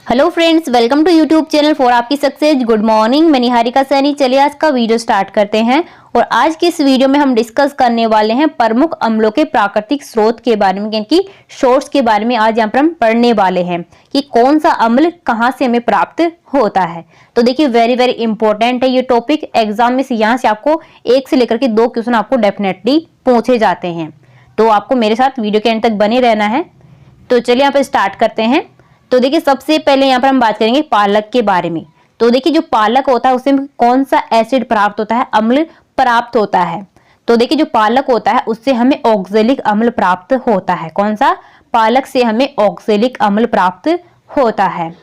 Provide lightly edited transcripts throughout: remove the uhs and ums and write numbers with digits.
Hello friends, welcome to YouTube channel for आपकी success. Good morning, मैं निहारिका सैनी। चलिए आज का वीडियो स्टार्ट करते हैं। और आज की इस वीडियो में हम डिस्कस करने वाले हैं प्रमुख अम्लों के प्राकृतिक स्रोत के बारे में, यानी कि सोर्स के बारे में आज यहाँ पर हम पढ़ने वाले हैं कि कौन सा अम्ल कहाँ से हमें प्राप्त होता है। तो देखिए वेरी वेरी इंपॉर्टेंट है ये टॉपिक। एग्जाम में यहाँ से आपको 1 से लेकर के 2 क्वेश्चन आपको डेफिनेटली पूछे जाते हैं, तो आपको मेरे साथ वीडियो के एंड तक बने रहना है। तो चलिए यहाँ पर स्टार्ट करते हैं। तो देखिए सबसे पहले यहाँ पर हम बात करेंगे पालक के बारे में। तो देखिए जो पालक होता है उससे कौन सा एसिड प्राप्त होता है, अम्ल प्राप्त होता है। तो देखिए जो पालक होता है उससे हमें ऑक्जेलिक अम्ल प्राप्त होता है। कौन सा? पालक से हमें ऑक्जेलिक अम्ल प्राप्त होता है।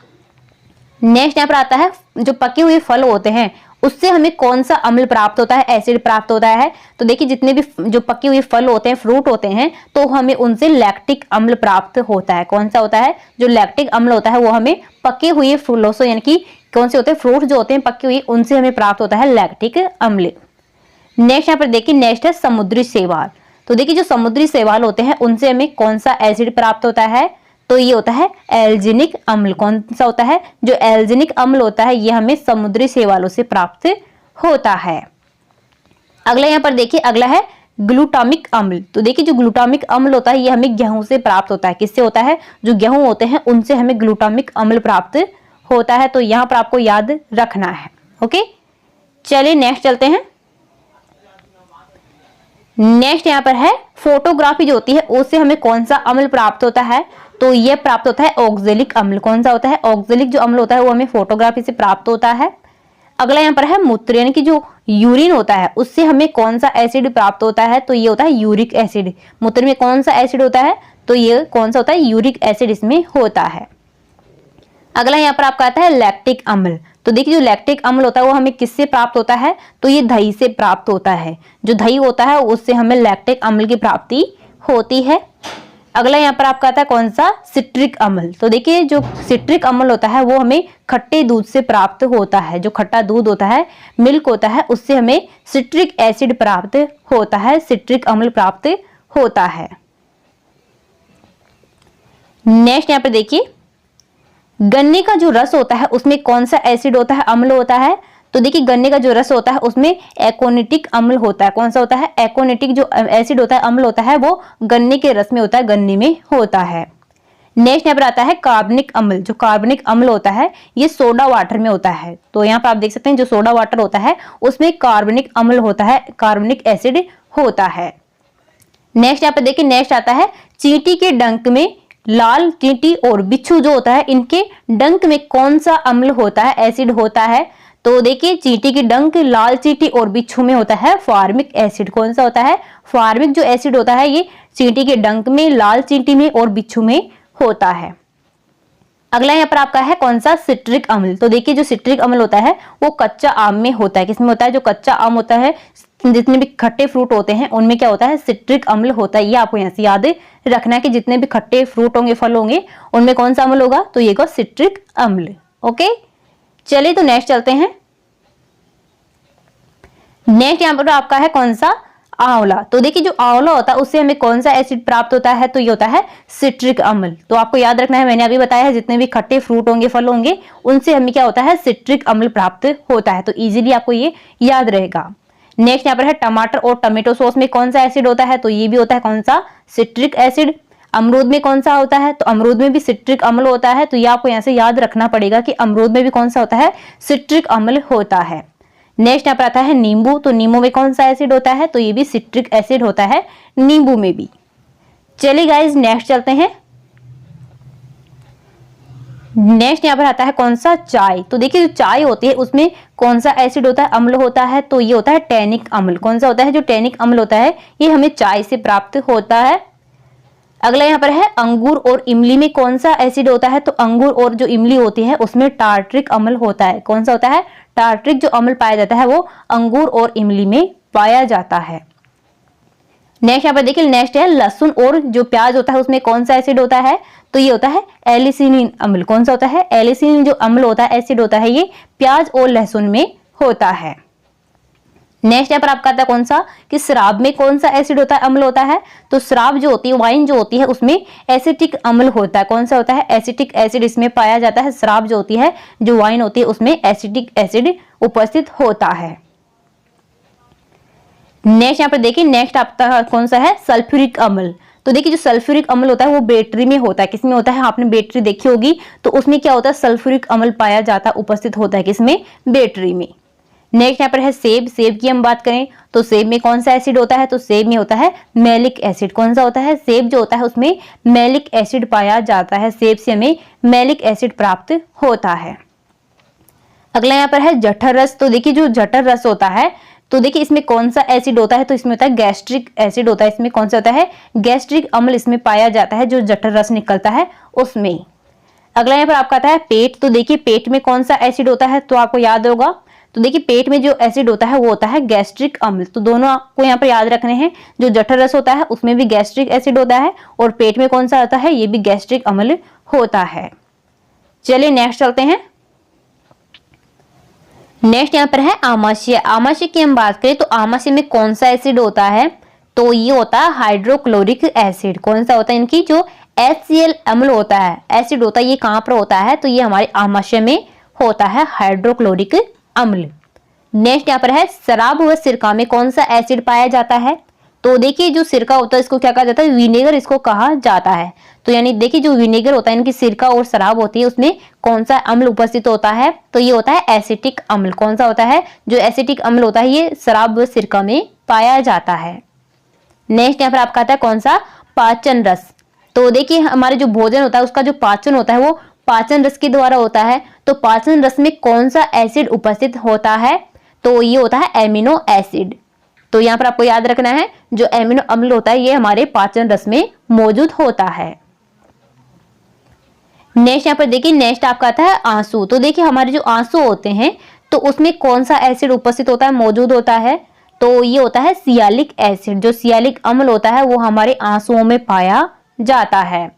नेक्स्ट यहाँ पर आता है जो पके हुए फल होते हैं उससे हमें कौन सा अम्ल प्राप्त होता है, एसिड प्राप्त होता है। तो देखिए जितने भी जो पके हुए फल होते हैं, फ्रूट होते हैं, तो हमें उनसे लैक्टिक अम्ल प्राप्त होता है। कौन सा होता है? जो लैक्टिक अम्ल होता है वो हमें पके हुए फलों से, यानी कि कौन से होते हैं, फ्रूट जो होते हैं पके हुए, उनसे हमें प्राप्त होता है लैक्टिक अम्ल। नेक्स्ट यहाँ पर देखिए, नेक्स्ट है समुद्री शैवाल। तो देखिए जो समुद्री शैवाल होते हैं उनसे हमें कौन सा एसिड प्राप्त होता है? तो ये होता है एल्जिनिक अम्ल। कौन सा होता है? जो एल्जिनिक अम्ल होता है ये हमें समुद्री शैवालों से प्राप्त होता है। अगला यहाँ पर देखिए, अगला है ग्लूटामिक अम्ल। तो देखिए जो ग्लूटामिक अम्ल होता है ये हमें गेहूं से प्राप्त होता है। किससे होता है? जो गेहूं होते हैं उनसे हमें ग्लूटामिक अम्ल प्राप्त होता है। तो यहाँ पर आपको याद रखना है। ओके, चलिए नेक्स्ट चलते हैं। नेक्स्ट यहाँ पर है फोटोग्राफी जो होती है उससे हमें कौन सा अम्ल प्राप्त होता है? तो यह प्राप्त होता है ऑक्जेलिक अम्ल। कौन सा होता है? ऑक्जेलिक जो अम्ल होता है वो हमें फोटोग्राफी से प्राप्त होता है। अगला यहाँ पर है मूत्र, यानी कि जो यूरिन होता है उससे हमें कौन सा एसिड प्राप्त होता है? तो ये होता है यूरिक एसिड। मूत्र में कौन सा एसिड होता है? तो ये कौन सा होता है? यूरिक एसिड इसमें होता है। अगला यहाँ पर आपका आता है लैक्टिक अम्ल। तो देखिए जो लैक्टिक अम्ल होता है वो हमें किससे प्राप्त होता है? तो ये दही से प्राप्त होता है। जो दही होता है उससे हमें लैक्टिक अम्ल की प्राप्ति होती है। अगला यहाँ पर आपका आता है कौन सा? सिट्रिक अम्ल। तो देखिए जो सिट्रिक अम्ल होता है वो हमें खट्टे दूध से प्राप्त होता है। जो खट्टा दूध होता है, मिल्क होता है, उससे हमें सिट्रिक एसिड प्राप्त होता है, सिट्रिक अम्ल प्राप्त होता है। नेक्स्ट यहाँ पर देखिए, गन्ने का जो रस होता है उसमें कौन सा एसिड होता है, अम्ल होता है? तो देखिए गन्ने का जो रस होता है उसमें एकोनिटिक अम्ल होता है। कौन सा होता है? एकोनिटिक जो एसिड होता है, अम्ल होता है, वो गन्ने के रस में होता है, गन्ने में होता है। नेक्स्ट यहाँ पर आता है कार्बनिक अम्ल। जो कार्बनिक अम्ल होता है ये सोडा वाटर में होता है। तो यहाँ पर आप देख सकते हैं जो सोडा वाटर होता है उसमें कार्बनिक अम्ल होता है, कार्बनिक एसिड होता है। नेक्स्ट यहाँ पर देखिए, नेक्स्ट आता है चींटी के डंक में। लाल चींटी और बिच्छू जो होता है इनके डंक में कौन सा अम्ल होता है, एसिड होता है? तो देखिए चींटी की डंक, लाल चींटी और बिच्छू में होता है फार्मिक एसिड। कौन सा होता है? फार्मिक जो एसिड होता है ये चींटी के डंक में, लाल चींटी में और बिच्छू में होता है। अगला यहाँ पर आपका है कौन सा? सिट्रिक अम्ल। तो देखिए जो सिट्रिक अम्ल होता है वो कच्चा आम में होता है। किसमें होता है? जो कच्चा आम होता है, जितने भी खट्टे फ्रूट होते हैं उनमें क्या होता है? सिट्रिक अम्ल होता है। ये आपको यहाँ से याद रखना है कि जितने भी खट्टे फ्रूट होंगे, फल होंगे, उनमें कौन सा अम्ल होगा? तो ये होगा सिट्रिक अम्ल। ओके, चलिए तो नेक्स्ट चलते हैं। नेक्स्ट यहाँ पर आपका है कौन सा? आंवला। तो देखिए जो आंवला होता है उससे हमें कौन सा एसिड प्राप्त होता है? तो ये होता है सिट्रिक अम्ल। तो आपको याद रखना है, मैंने अभी बताया है जितने भी खट्टे फ्रूट होंगे, फल होंगे, उनसे हमें क्या होता है? सिट्रिक अम्ल प्राप्त होता है। तो इजीली आपको ये याद रहेगा। नेक्स्ट यहाँ पर है टमाटर और टमेटो सॉस में कौन सा एसिड होता है? तो ये भी होता है कौन सा? Citric acid. अमरूद में कौन सा होता है? तो अमरूद में भी सिट्रिक अम्ल होता है। तो ये आपको यहाँ से याद रखना पड़ेगा कि अमरूद में भी कौन सा होता है? सिट्रिक अम्ल होता है। नेक्स्ट यहाँ पर आता है नींबू। तो नींबू में कौन सा एसिड होता है? तो ये भी सिट्रिक एसिड होता है नींबू में भी। चलिए गाइज नेक्स्ट चलते हैं। नेक्स्ट यहाँ पर आता है कौन सा? चाय। तो देखिए जो चाय होती है उसमें कौन सा एसिड होता है, अम्ल होता है? तो ये होता है टैनिक अम्ल। कौन सा होता है? जो टैनिक अम्ल होता है ये हमें चाय से प्राप्त होता है। अगला यहाँ पर है अंगूर और इमली में कौन सा एसिड होता है? तो अंगूर और जो इमली होती है उसमें टार्ट्रिक अम्ल होता है। कौन सा होता है? टार्ट्रिक जो अम्ल पाया जाता है वो अंगूर और इमली में पाया जाता है। नेक्स्ट यहाँ पर देखिए, नेक्स्ट है लहसुन और जो प्याज होता है उसमें कौन सा एसिड होता है? तो ये होता है एलिसिनिन अम्ल। कौन सा होता है? एलिसिनिन जो अम्ल होता है, एसिड होता है, ये प्याज और लहसुन में होता है। नेक्स्ट यहाँ पर आपका आता है कौन सा, कि शराब में कौन सा एसिड होता है, अम्ल होता है। तो शराब जो होती है, वाइन जो होती है, उसमें एसिटिक अम्ल होता है। कौन सा होता है, एसिटिक एसिड इसमें पाया जाता है। शराब जो होती है, जो वाइन होती है, उसमें एसिटिक एसिड उपस्थित होता है। नेक्स्ट यहाँ पर देखिए, नेक्स्ट आपका कौन सा है, सल्फ्यूरिक अम्ल। तो देखिए जो सल्फ्यूरिक अम्ल होता है वो बैटरी में होता है। किसमें होता है, आपने बैटरी देखी होगी, तो उसमें क्या होता है, सल्फ्यूरिक अम्ल पाया जाता है, उपस्थित होता है किसमें, बैटरी में। नेक्स्ट यहाँ पर है सेब। सेब की हम बात करें तो सेब में कौन सा एसिड होता है, तो सेब में होता है मैलिक एसिड। कौन सा होता है, सेब जो होता है उसमें मैलिक एसिड पाया जाता है। सेब से हमें मैलिक एसिड प्राप्त होता है। अगला यहाँ पर है जठर रस। तो देखिए जो जठर रस होता है, तो देखिए इसमें कौन सा एसिड होता है, तो इसमें होता है गैस्ट्रिक एसिड होता है। इसमें कौन सा होता है, गैस्ट्रिक अम्ल इसमें पाया जाता है, जो जठर रस निकलता है उसमें। अगला यहाँ पर आपका आता है पेट। तो देखिए पेट में कौन सा एसिड होता है, तो आपको याद होगा, तो देखिए पेट में जो एसिड होता है वो होता है गैस्ट्रिक अम्ल। तो दोनों आपको यहाँ पर याद रखने हैं, जो जठर रस होता है उसमें भी गैस्ट्रिक एसिड होता है, और पेट में कौन सा आता है, ये भी गैस्ट्रिक अम्ल होता है। चलिए नेक्स्ट चलते हैं। नेक्स्ट यहाँ पर है आमाशय। आमाशय की हम बात करें तो आमाशय में कौन सा एसिड होता है, तो ये होता है हाइड्रोक्लोरिक एसिड। कौन सा होता है, इनकी जो HCl अम्ल होता है, एसिड होता है, ये कहाँ पर होता है, तो ये हमारे आमाशय में होता है, हाइड्रोक्लोरिक अम्ल। नेक्स्ट यहाँ पर है शराब व सिरका में कौन सा एसिड पाया जाता है, तो देखिए जो सिरका होता है इसको क्या कहा जाता है, विनेगर इसको कहा जाता है। तो यानी देखिए जो विनेगर होता है, इनकी सिरका और शराब होती है, उसमें कौन सा अम्ल उपस्थित होता है, तो ये होता है एसिटिक अम्ल। कौन सा होता है, जो एसिटिक अम्ल होता है, ये शराब व सिरका में पाया जाता है। नेक्स्ट यहाँ पर आपका आता है कौन सा, पाचन रस। तो देखिए हमारे जो भोजन होता है उसका जो पाचन होता है वो पाचन रस के द्वारा होता है। तो पाचन रस में कौन सा एसिड उपस्थित होता है, तो ये होता है एमिनो एसिड। तो यहाँ पर आपको याद रखना है, जो एमिनो अम्ल होता है ये हमारे पाचन रस में मौजूद होता है। नेक्स्ट यहाँ पर देखिए, नेक्स्ट आपका आता है आंसू। तो देखिए हमारे जो आंसू होते हैं तो उसमें कौन सा एसिड उपस्थित होता है, मौजूद होता है, तो ये होता है सियालिक एसिड। जो सियालिक अम्ल होता है वो हमारे आंसुओं में पाया जाता है।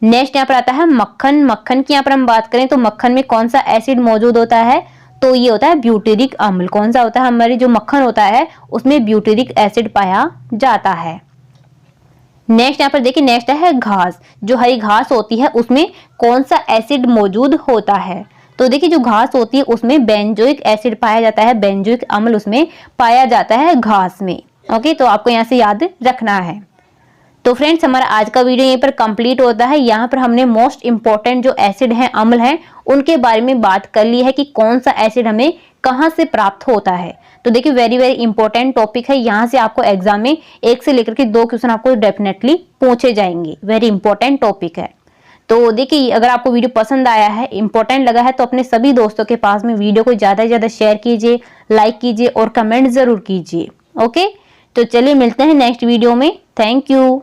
नेक्स्ट यहाँ पर आता है मक्खन। मक्खन की यहाँ पर हम बात करें तो मक्खन में कौन सा एसिड मौजूद होता है, तो ये होता है ब्यूटेरिक अम्ल। कौन सा होता है, हमारी जो मक्खन होता है उसमें ब्यूटेरिक एसिड पाया जाता है। नेक्स्ट यहाँ पर देखिए, नेक्स्ट है घास। जो हरी घास होती है उसमें कौन सा एसिड मौजूद होता है, तो देखिए जो घास होती है उसमें बेंजोइक एसिड पाया जाता है, बेंजोइक अम्ल उसमें पाया जाता है घास में। ओके, तो आपको यहाँ से याद रखना है। तो फ्रेंड्स हमारा आज का वीडियो यहीं पर कंप्लीट होता है। यहाँ पर हमने मोस्ट इंपॉर्टेंट जो एसिड हैं, अम्ल हैं, उनके बारे में बात कर ली है कि कौन सा एसिड हमें कहाँ से प्राप्त होता है। तो देखिए वेरी वेरी इंपॉर्टेंट टॉपिक है। यहाँ से आपको एग्जाम में 1 से लेकर के 2 क्वेश्चन आपको डेफिनेटली पूछे जाएंगे। वेरी इंपॉर्टेंट टॉपिक है। तो देखिए अगर आपको वीडियो पसंद आया है, इंपॉर्टेंट लगा है, तो अपने सभी दोस्तों के पास में वीडियो को ज्यादा से ज्यादा शेयर कीजिए, लाइक कीजिए और कमेंट जरूर कीजिए। ओके, तो चलिए मिलते हैं नेक्स्ट वीडियो में। Thank you.